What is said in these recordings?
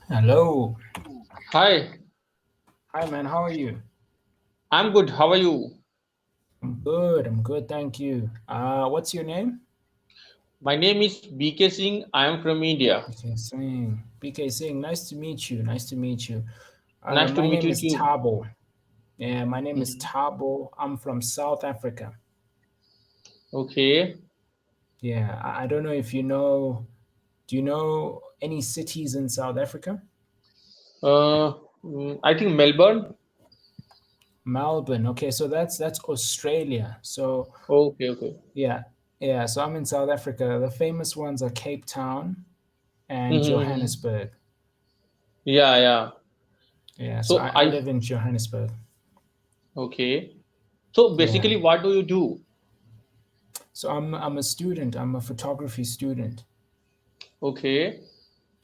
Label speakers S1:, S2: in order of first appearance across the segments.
S1: Hello.
S2: Hi,
S1: Hi, man. How are you?
S2: I'm good. How are you?
S1: I'm good. I'm good. Thank you. What's your name?
S2: My name is BK Singh. I am from India.
S1: BK Singh. BK Singh. Nice to meet you. Nice to meet you.
S2: Nice to
S1: My
S2: meet
S1: name
S2: you
S1: is
S2: too.
S1: Tabo. Yeah, my name is
S2: Mhm.
S1: Tabo. I'm from South Africa.
S2: Okay.
S1: Yeah, I don't know if you know. Do you know any cities in South Africa?
S2: I think Melbourne.
S1: Melbourne. Okay, so that's Australia. So
S2: Okay, okay.
S1: yeah, yeah. So I'm in South Africa. The famous ones are Cape Town and
S2: Mhm.
S1: Johannesburg.
S2: Yeah, yeah.
S1: Yeah, so
S2: So
S1: I
S2: I
S1: live in Johannesburg.
S2: okay. So
S1: Yeah.
S2: basically, what do you do?
S1: So I'm a student. I'm a photography student.
S2: Okay.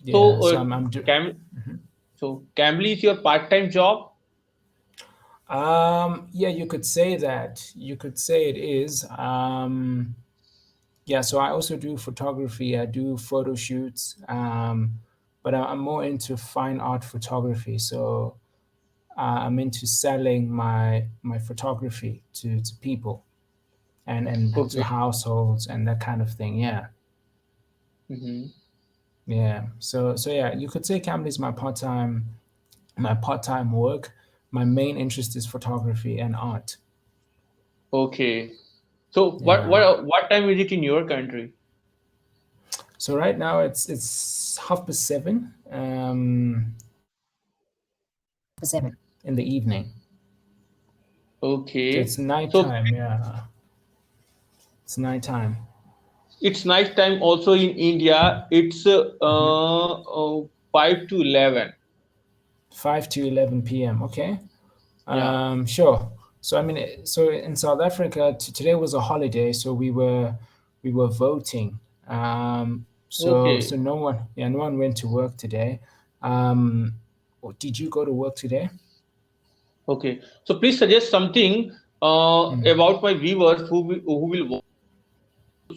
S1: Yeah.
S2: So
S1: So I'm do,
S2: Cam
S1: Mhm.
S2: so Cambly is your part-time job?
S1: Yeah, you could say that. You could say it is. Yeah, so I also do photography. I do photo shoots. But I'm more into fine art photography. So I'm into selling my photography to people and to
S2: Okay.
S1: households and that kind of thing. Yeah.
S2: Hmm.
S1: Yeah. So yeah, you could say Cambly is my part-time work. My main interest is photography and art.
S2: Okay. So what
S1: Yeah.
S2: what what time is it in your country?
S1: So right now it's 7:30 in the evening. So
S2: Okay.
S1: it's
S2: So
S1: nighttime. Yeah. It's nighttime.
S2: it's night time also in India. It's
S1: Mhm.
S2: 5 to 11.
S1: 5 to 11 p.m. Okay.
S2: Yeah.
S1: Sure. So I mean, so in South Africa, today was a holiday, so we were voting. So
S2: Okay.
S1: no one, yeah, no one went to work today. Um, did you go to work today?
S2: Okay. So please suggest something
S1: Mm,
S2: about my viewers who will watch.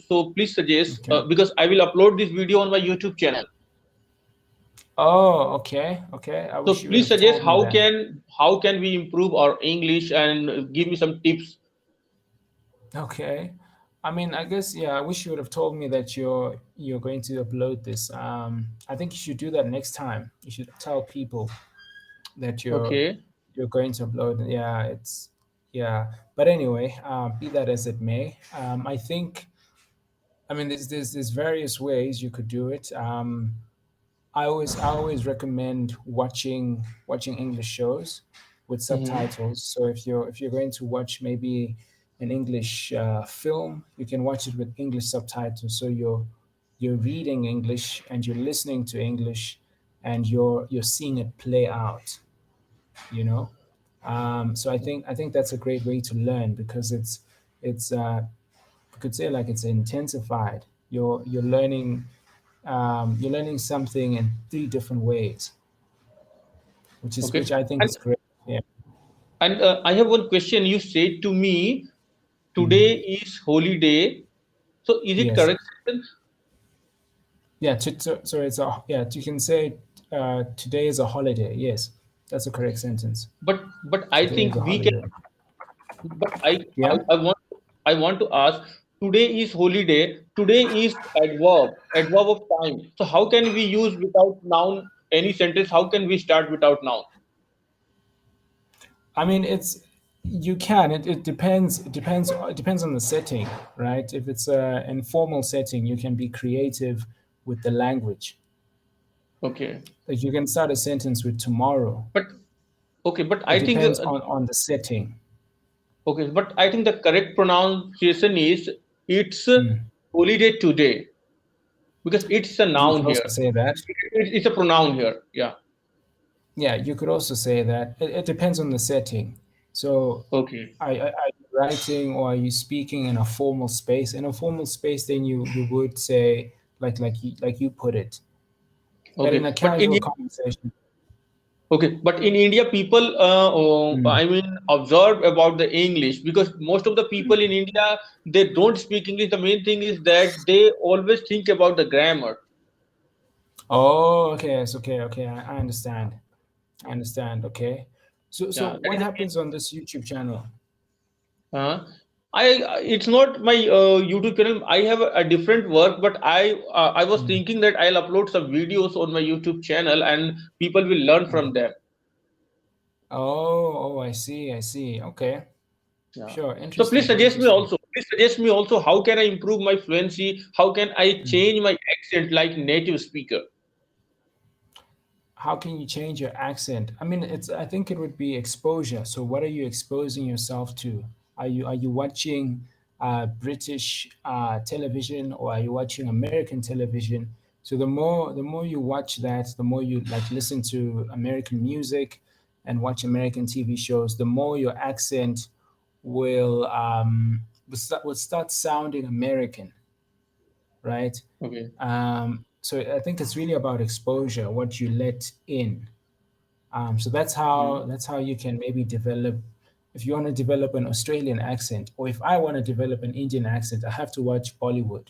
S2: So please suggest
S1: okay.
S2: because I will upload this video on my YouTube channel.
S1: Oh, okay, okay. I
S2: So
S1: wish you would
S2: please
S1: have
S2: suggest
S1: told me that.
S2: how can we improve our English and give me some tips.
S1: Okay. I mean, I guess yeah. I wish you would have told me that you're going to upload this. I think you should do that next time. You should tell people that
S2: Okay.
S1: you're going to upload. Yeah, it's yeah. But anyway, be that as it may, I think I mean there's various ways you could do it. I always recommend watching English shows with
S2: Hmm.
S1: subtitles. So if you're going to watch maybe an English film, you can watch it with English subtitles. So you're reading English and you're listening to English and you're seeing it play out. You know, so I think that's a great way to learn because it's you could say like it's intensified. You're learning something in three different ways,
S2: Okay.
S1: which I think
S2: And
S1: is great. Yeah.
S2: I have one question. You said to me
S1: Mm.
S2: today is holy day. So is it
S1: Yes.
S2: correct sentence?
S1: Yeah. So it's a yeah. You can say today is a holiday. Yes, that's a correct sentence.
S2: But I
S1: Today is
S2: think
S1: a
S2: we can.
S1: holiday.
S2: But I,
S1: Yeah.
S2: I want I want to ask. Today is holy day. Today is adverb of time. So how can we use without noun any sentence? How can we start without noun?
S1: I mean, you can. It depends. It depends on the setting, right? If it's a informal setting, you can be creative with the language.
S2: Okay.
S1: Like you can start a sentence with tomorrow.
S2: But okay.
S1: It depends on the setting.
S2: But I think the correct pronunciation is it's
S1: Mm.
S2: holy day today because it's a
S1: You
S2: noun
S1: could also
S2: here.
S1: say that.
S2: It's a pronoun here. Yeah.
S1: Yeah, you could also say that. It depends on the setting. So,
S2: Okay.
S1: are you writing or are you speaking in a formal space? In a formal space, then you would say like you put it. But in
S2: Okay.
S1: a casual conversation,
S2: But in India, people,
S1: mm,
S2: I mean, observe about the English because most of the people in India they don't speak English. The main thing is that they always think about the grammar.
S1: Oh, okay, it's okay, okay. I understand. I understand. Okay. So
S2: Yeah, that
S1: what
S2: is the
S1: happens on this YouTube channel?
S2: main. It's not my YouTube channel. I have a different work, but I was
S1: Mm.
S2: thinking that I'll upload some videos on my YouTube channel and people will learn
S1: Mm.
S2: from them.
S1: Oh, I see. I see. Okay.
S2: Yeah.
S1: Sure.
S2: So please
S1: Interesting.
S2: suggest me
S1: Interesting.
S2: also. Please suggest me also how can I improve my fluency? How can I
S1: Mm.
S2: change my accent like native speaker?
S1: How can you change your accent? I mean, I think it would be exposure. So what are you exposing yourself to? Are you watching British television, or are you watching American television? So the more you watch that, the more you like listen to American music and watch American TV shows, the more your accent will start sounding American, right?
S2: Okay.
S1: So I think it's really about exposure, what you let in. So that's how you can maybe develop. If you want to develop an Australian accent, or if I want to develop an Indian accent, I have to watch Bollywood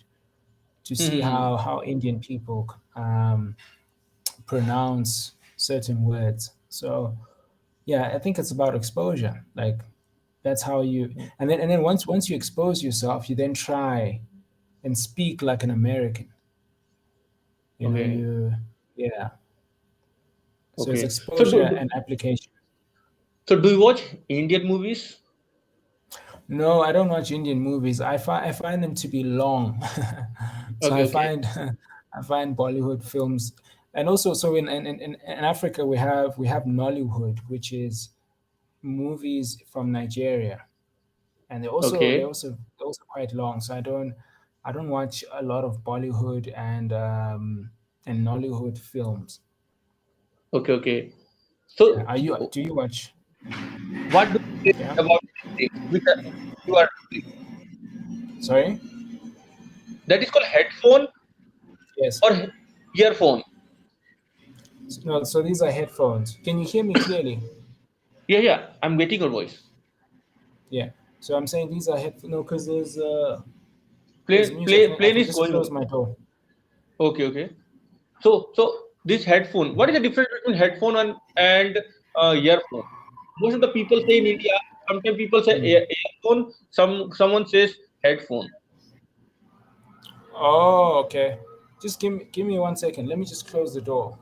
S1: to see
S2: Mm-hmm.
S1: how Indian people pronounce certain words. So yeah, I think it's about exposure. Like that's how you, and then once you expose yourself, you then try and speak like an American. You know,
S2: Okay.
S1: you yeah. So it's
S2: Okay. So
S1: exposure and application.
S2: do you watch Indian movies?
S1: No, I don't watch Indian movies. I find them to be long. So
S2: Okay.
S1: I
S2: Okay.
S1: find I find Bollywood films, and also so in Africa we have Nollywood, which is movies from Nigeria, and
S2: Okay.
S1: they're also quite long. So I don't watch a lot of Bollywood and Nollywood films.
S2: Okay. Okay.
S1: Yeah.
S2: So
S1: Do you watch?
S2: what do you
S1: Yeah.
S2: say about these things which are you are doing?
S1: Sorry.
S2: That is called headphone
S1: Yes.
S2: or earphone?
S1: No. So these are headphones. Can you hear me clearly?
S2: Yeah, yeah. I'm getting your voice.
S1: Yeah. So I'm saying these are headphones. No, because there's music. I
S2: Plane
S1: can
S2: is
S1: just
S2: going
S1: close
S2: on.
S1: my door.
S2: Okay. Okay. So this headphone, what is the difference between headphone and earphone? Most of the people say in India, sometimes people say
S1: Hmm.
S2: earphone, someone says headphone.
S1: Oh, okay. Just give me 1 second. Let me just close the door.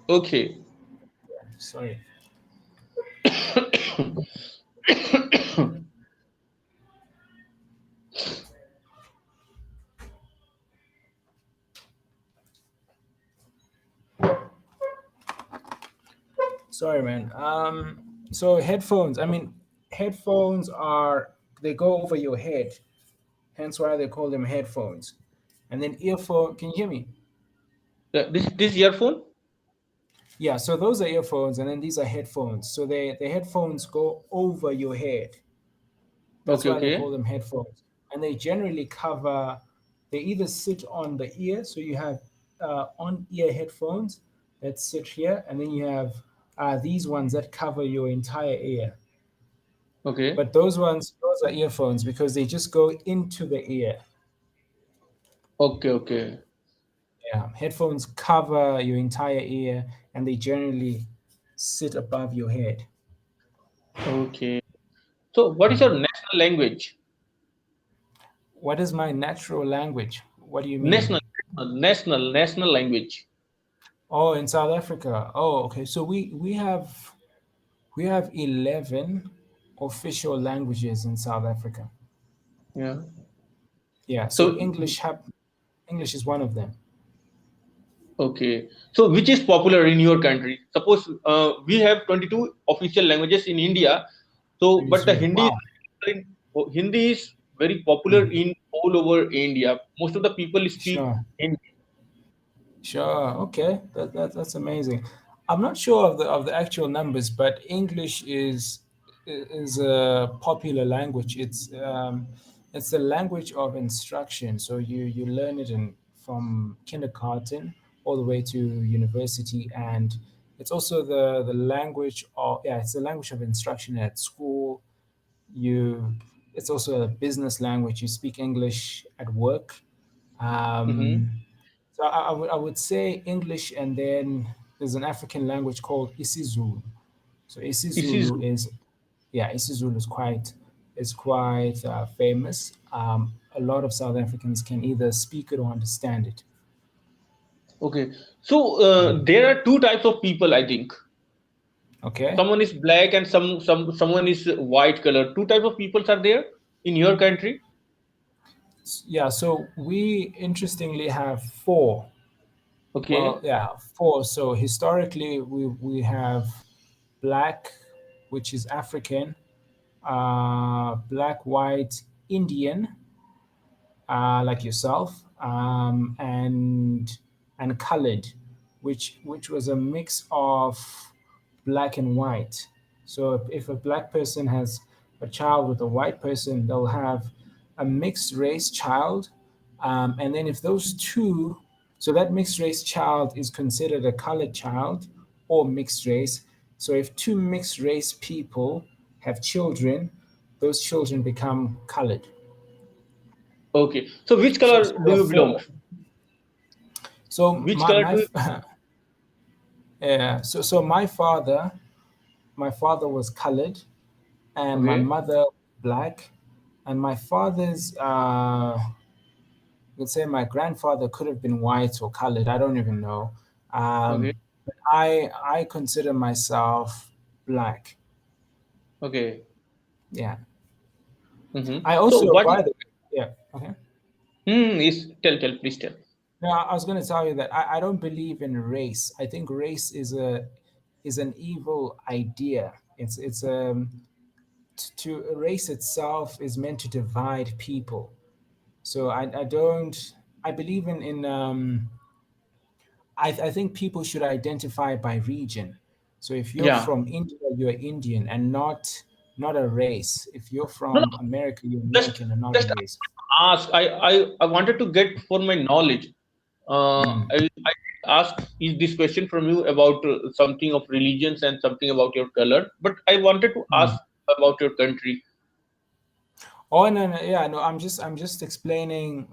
S2: Okay.
S1: Sorry. Sorry, man. So headphones. I mean, headphones they go over your head. Hence why they call them headphones. And then earphone. Can you hear me?
S2: This earphone?
S1: Yeah. So those are earphones, and then these are headphones. So the headphones go over your head. That's
S2: Okay,
S1: why they call
S2: okay,
S1: them headphones. And they generally cover, they either sit on the ear, so you have on ear headphones that sit here, and then you have these ones that cover your entire ear.
S2: okay,
S1: But those are earphones because they just go into the ear.
S2: okay, okay,
S1: Yeah. Headphones cover your entire ear and they generally sit above your head.
S2: okay. So what is your national language?
S1: What is my natural language? What do you
S2: National,
S1: mean?
S2: national language.
S1: Oh, in South Africa. Oh, okay. So we have 11 official languages in South Africa.
S2: Yeah.
S1: Yeah, so
S2: So
S1: English is one of them.
S2: okay. So which is popular in your country? Suppose we have 22 official languages in India. So but the
S1: 22.
S2: Hindi
S1: Wow.
S2: Hindi is very popular
S1: Mm.
S2: in all over India. Most of the people speak
S1: Sure.
S2: Hindi.
S1: Sure. Okay. That's amazing. I'm not sure of the actual numbers, but English is a popular language. It's the language of instruction. So you learn it from kindergarten all the way to university, and it's also the language of yeah, it's the language of instruction at school. You It's also a business language. You speak English at work.
S2: Mm-hmm.
S1: Um, So I would say English, and then there's an African language called isiZulu. So
S2: This is
S1: isiZulu is, yeah, isiZulu is quite famous. A lot of South Africans can either speak it or understand it.
S2: okay. So there are two types of people, I think.
S1: Okay.
S2: Someone is black and someone is white color. Two type of peoples are there in your country.
S1: Yeah. So we interestingly have four. Well,
S2: Okay,
S1: yeah, four. So historically, we have black, which is African, black, white, Indian, like yourself, and colored, which was a mix of black and white. So if a black person has a child with a white person, they'll have a mixed race child, and then if those two, so that mixed race child is considered a colored child or mixed race. So if two mixed race people have children, those children become colored.
S2: okay. So which
S1: So
S2: color
S1: there
S2: do
S1: are
S2: you belong
S1: four.
S2: to?
S1: So
S2: Which
S1: my
S2: color
S1: my
S2: do you?
S1: yeah. So my father was colored, and my
S2: Okay,
S1: mother black, and my father's let's say my grandfather could have been white or colored. I don't even know.
S2: okay,
S1: But I consider myself black.
S2: okay.
S1: Yeah. I
S2: So
S1: also,
S2: what is?
S1: by the way, yeah. Okay.
S2: Is tell please tell.
S1: No, I was going to tell you that I don't believe in race. I think race is an evil idea. It's to race itself is meant to divide people. So I don't I believe I think people should identify by region. So if you're
S2: Yeah.
S1: from India, you're Indian and not a race. If you're
S2: No, no.
S1: from America, you're
S2: Just
S1: American and not a
S2: just
S1: race.
S2: ask. I wanted to get for my knowledge.
S1: Mm,
S2: I ask is this question from you about something of religions and something about your color, but I wanted to ask
S1: mm.
S2: about your country.
S1: Oh no, no, yeah, no. I'm just explaining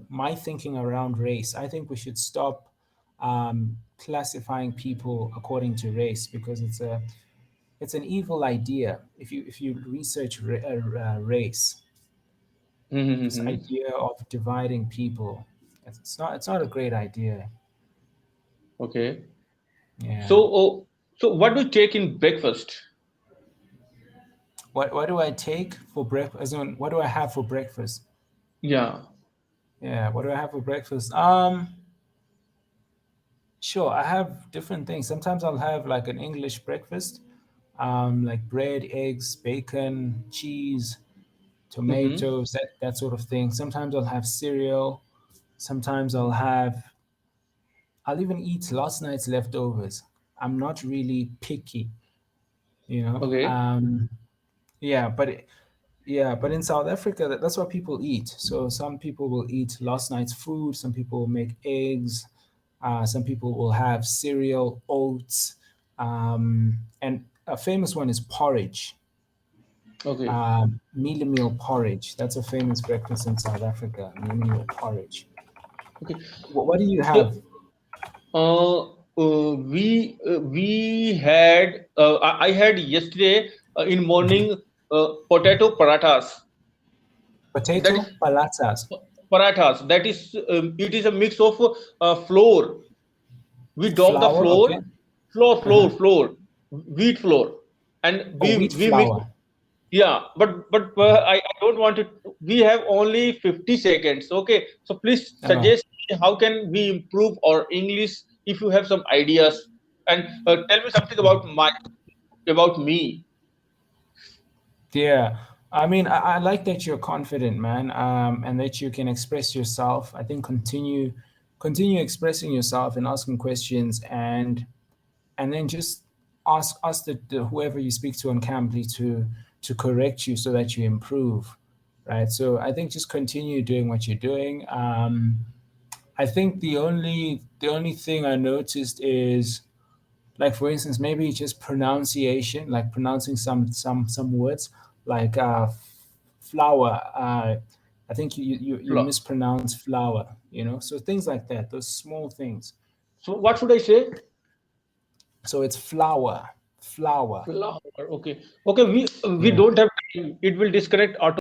S1: my thinking around race. I think we should stop classifying people according to race because it's an evil idea. If you research race, this
S2: Mm-hmm.
S1: idea of dividing people, it's not a great idea.
S2: Okay. So,
S1: Yeah.
S2: so what do you take in breakfast?
S1: What do I take for breakfast? What do I have for breakfast?
S2: Yeah.
S1: Yeah. What do I have for breakfast? Sure, I have different things. Sometimes I'll have like an English breakfast, like bread, eggs, bacon, cheese,
S2: Mm-hmm.
S1: tomatoes, that sort of thing. Sometimes I'll have cereal. Sometimes I'll even eat last night's leftovers. I'm not really picky, you know.
S2: Okay.
S1: Yeah, but in South Africa, that's what people eat. So some people will eat last night's food. Some people will make eggs. Some people will have cereal, oats, and a famous one is porridge,
S2: Okay.
S1: mealie meal porridge. That's a famous breakfast in South Africa, mealie meal porridge.
S2: Okay.
S1: What do you
S2: So,
S1: have?
S2: we had I had yesterday in morning potato parathas. That is
S1: Potato palatas,
S2: parathas. That is it is a mix of flour. We dop the
S1: flour.
S2: flour,
S1: Okay.
S2: flour,
S1: Uh-huh.
S2: flour, wheat flour, and
S1: Oh, wheat
S2: we mix.
S1: flour.
S2: Yeah, but I don't want it. We have only 50 seconds. Okay, so please
S1: Oh.
S2: suggest me how can we improve our English if you have some ideas, and tell me something about me.
S1: Yeah, I mean, I like that you're confident, man, and that you can express yourself. I think continue expressing yourself and asking questions, and then just ask the whoever you speak to on Cambly to correct you so that you improve, right? So I think just continue doing what you're doing. I think the only thing I noticed is, like, for instance, maybe just pronunciation, like pronouncing some words like flower. I think you
S2: Flower.
S1: mispronounce flower, so things like that, those small things.
S2: So what should I say?
S1: So it's flower, flower.
S2: Flower. Okay. Okay. We
S1: Yeah.
S2: don't have time. It will disconnect automatically.